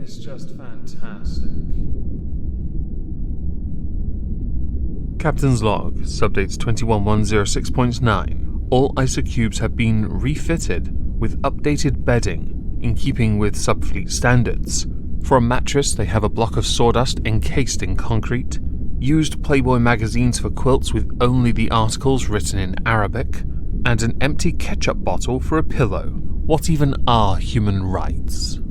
It's just fantastic. Captain's log, subdates 21106.9. All isocubes have been refitted with updated bedding in keeping with subfleet standards. For a mattress, they have a block of sawdust encased in concrete, used Playboy magazines for quilts with only the articles written in Arabic, and an empty ketchup bottle for a pillow. What even are human rights?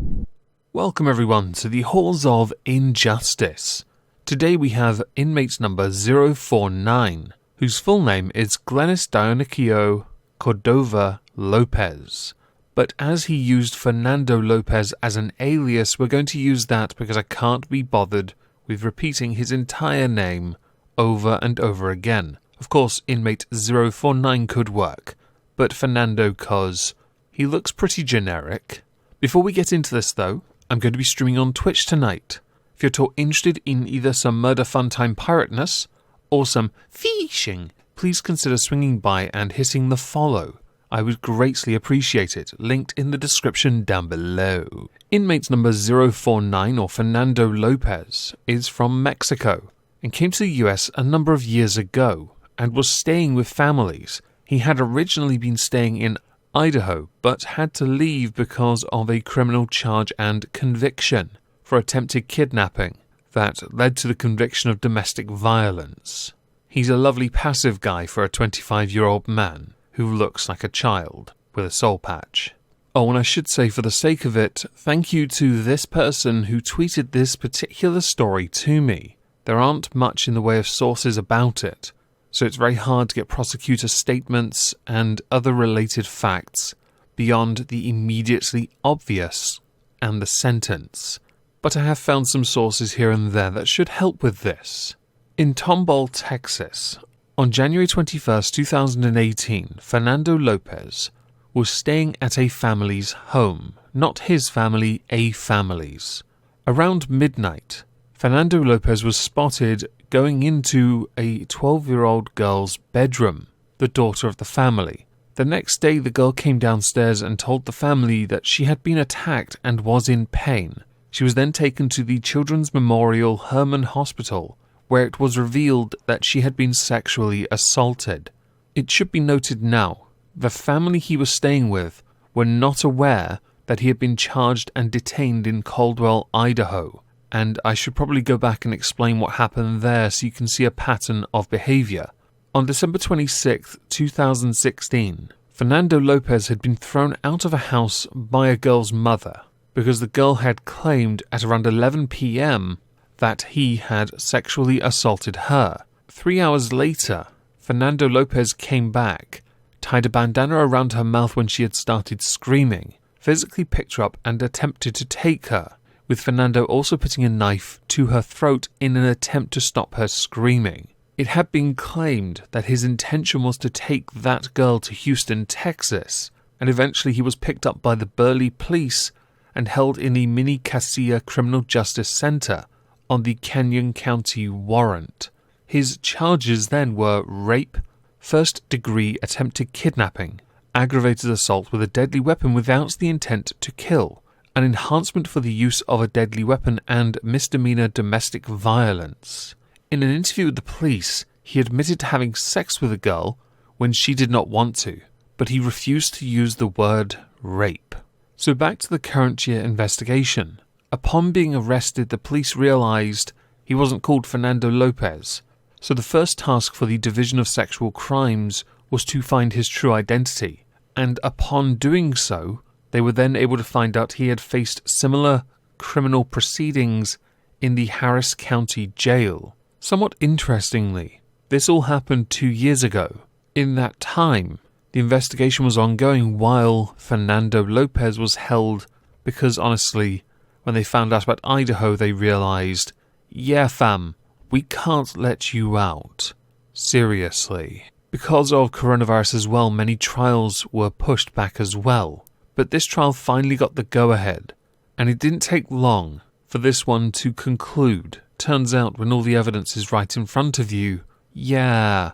Welcome everyone to the Halls of Injustice. Today we have inmate number 049, whose full name is Glenis Dionico Codova Lopez. But as he used Fernando Lopez as an alias, we're going to use that because I can't be bothered with repeating his entire name over and over again. Of course, inmate 049 could work, but Fernando cause he looks pretty generic. Before we get into this though, I'm going to be streaming on Twitch tonight. If you're at all interested in either some murder fun time pirateness or some fishing, please consider swinging by and hitting the follow. I would greatly appreciate it, linked in the description down below. Inmate number 049, or Fernando Lopez, is from Mexico and came to the US a number of years ago and was staying with families. He had originally been staying in Idaho, but had to leave because of a criminal charge and conviction for attempted kidnapping that led to the conviction of domestic violence. He's a lovely passive guy for a 25-year-old man who looks like a child with a soul patch. Oh, and I should say, for the sake of it, thank you to this person who tweeted this particular story to me. There aren't much in the way of sources about it, so it's very hard to get prosecutor statements and other related facts beyond the immediately obvious and the sentence. But I have found some sources here and there that should help with this. In Tomball, Texas, on January 21st, 2018, Fernando Lopez was staying at a family's home. Not his family, a family's. Around midnight, Fernando Lopez was spotted going into a 12-year-old girl's bedroom, the daughter of the family. The next day, the girl came downstairs and told the family that she had been attacked and was in pain. She was then taken to the Children's Memorial Hermann Hospital, where it was revealed that she had been sexually assaulted. It should be noted now, the family he was staying with were not aware that he had been charged and detained in Caldwell, Idaho, and I should probably go back and explain what happened there so you can see a pattern of behavior. On December 26, 2016, Fernando Lopez had been thrown out of a house by a girl's mother because the girl had claimed at around 11 p.m. that he had sexually assaulted her. 3 hours later, Fernando Lopez came back, tied a bandana around her mouth when she had started screaming, physically picked her up and attempted to take her, with Fernando also putting a knife to her throat in an attempt to stop her screaming. It had been claimed that his intention was to take that girl to Houston, Texas, and eventually he was picked up by the Burley police and held in the Mini Casilla Criminal Justice Center on the Canyon County warrant. His charges then were rape, first-degree attempted kidnapping, aggravated assault with a deadly weapon without the intent to kill, an enhancement for the use of a deadly weapon, and misdemeanor domestic violence. In an interview with the police, he admitted to having sex with a girl when she did not want to, but he refused to use the word rape. So back to the current year investigation. Upon being arrested, the police realized he wasn't called Fernando Lopez, so the first task for the Division of Sexual Crimes was to find his true identity, and upon doing so, they were then able to find out he had faced similar criminal proceedings in the Harris County Jail. Somewhat interestingly, this all happened 2 years ago. In that time, the investigation was ongoing while Fernando Lopez was held because, honestly, when they found out about Idaho, they realized, yeah fam, we can't let you out. Seriously. Because of coronavirus as well, many trials were pushed back as well. But this trial finally got the go-ahead, and it didn't take long for this one to conclude. Turns out when all the evidence is right in front of you, yeah.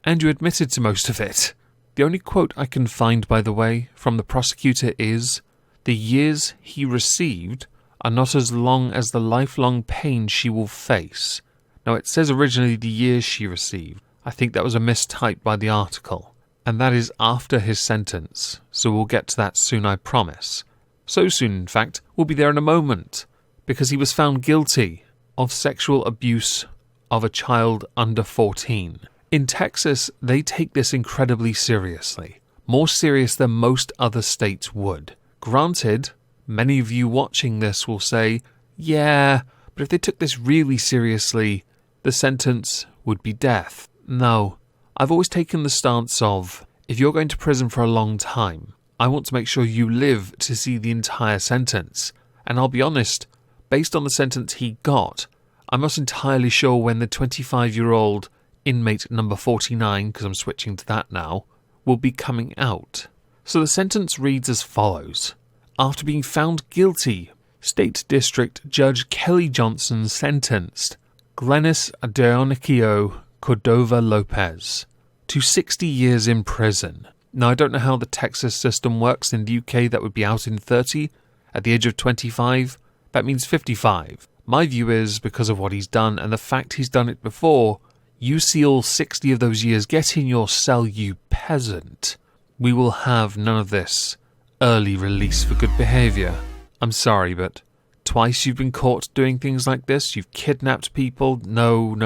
And you admitted to most of it. The only quote I can find, by the way, from the prosecutor is, The years he received are not as long as the lifelong pain she will face. Now, it says originally the years she received. I think that was a mistype by the article. And that is after his sentence. So we'll get to that soon, I promise. So soon, in fact, we'll be there in a moment. Because he was found guilty of sexual abuse of a child under 14. In Texas, they take this incredibly seriously. More serious than most other states would. Granted, many of you watching this will say, yeah, but if they took this really seriously, the sentence would be death. No, I've always taken the stance of, if you're going to prison for a long time, I want to make sure you live to see the entire sentence. And I'll be honest, based on the sentence he got, I'm not entirely sure when the 25-year-old inmate number 49, because I'm switching to that now, will be coming out. So the sentence reads as follows. After being found guilty, State District Judge Kelly Johnson sentenced Glenis Dionico Codova Lopez to 60 years in prison. Now, I don't know how the Texas system works. In the UK, that would be out in 30. At the age of 25, that means 55. My view is, because of what he's done and the fact he's done it before, you see all 60 of those years. Get in your cell, you peasant. We will have none of this early release for good behaviour. I'm sorry, but twice you've been caught doing things like this. You've kidnapped people. No.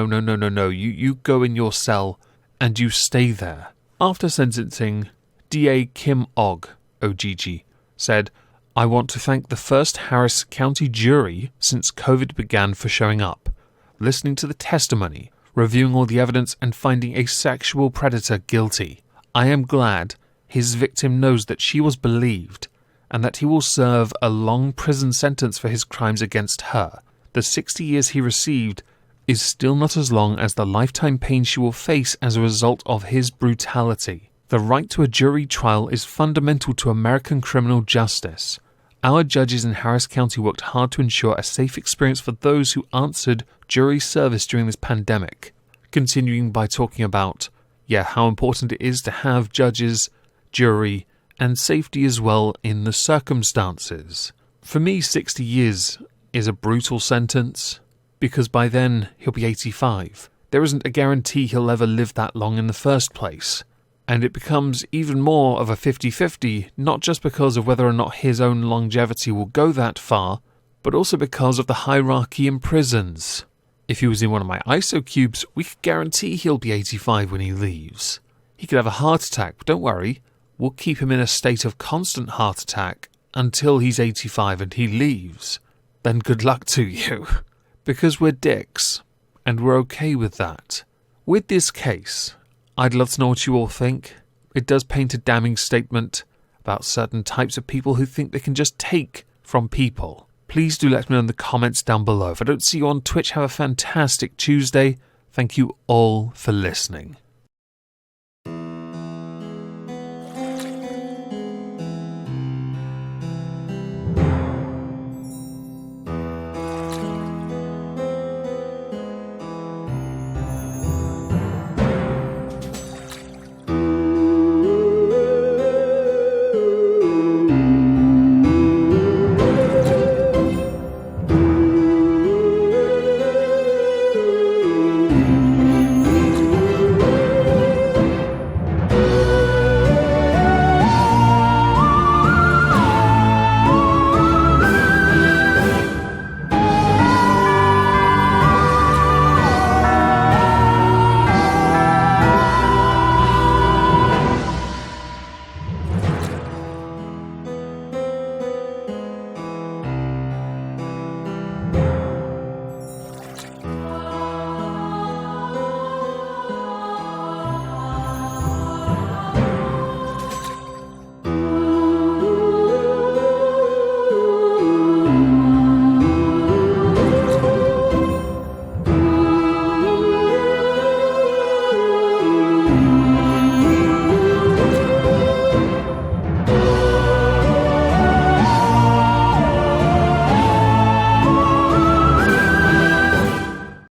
You go in your cell and you stay there. After sentencing, DA Kim Ogg, OGG, said, I want to thank the first Harris County jury since COVID began for showing up, listening to the testimony, reviewing all the evidence and finding a sexual predator guilty. I am glad his victim knows that she was believed and that he will serve a long prison sentence for his crimes against her. The 60 years he received is still not as long as the lifetime pain she will face as a result of his brutality. The right to a jury trial is fundamental to American criminal justice. Our judges in Harris County worked hard to ensure a safe experience for those who answered jury service during this pandemic. Continuing by talking about, how important it is to have judges, jury, and safety as well in the circumstances. For me, 60 years is a brutal sentence, because by then he'll be 85. There isn't a guarantee he'll ever live that long in the first place. And it becomes even more of a 50-50, not just because of whether or not his own longevity will go that far, but also because of the hierarchy in prisons. If he was in one of my ISO cubes, we could guarantee he'll be 85 when he leaves. He could have a heart attack, but don't worry, we'll keep him in a state of constant heart attack until he's 85 and he leaves. Then good luck to you. Because we're dicks, and we're okay with that. With this case, I'd love to know what you all think. It does paint a damning statement about certain types of people who think they can just take from people. Please do let me know in the comments down below. If I don't see you on Twitch, have a fantastic Tuesday. Thank you all for listening.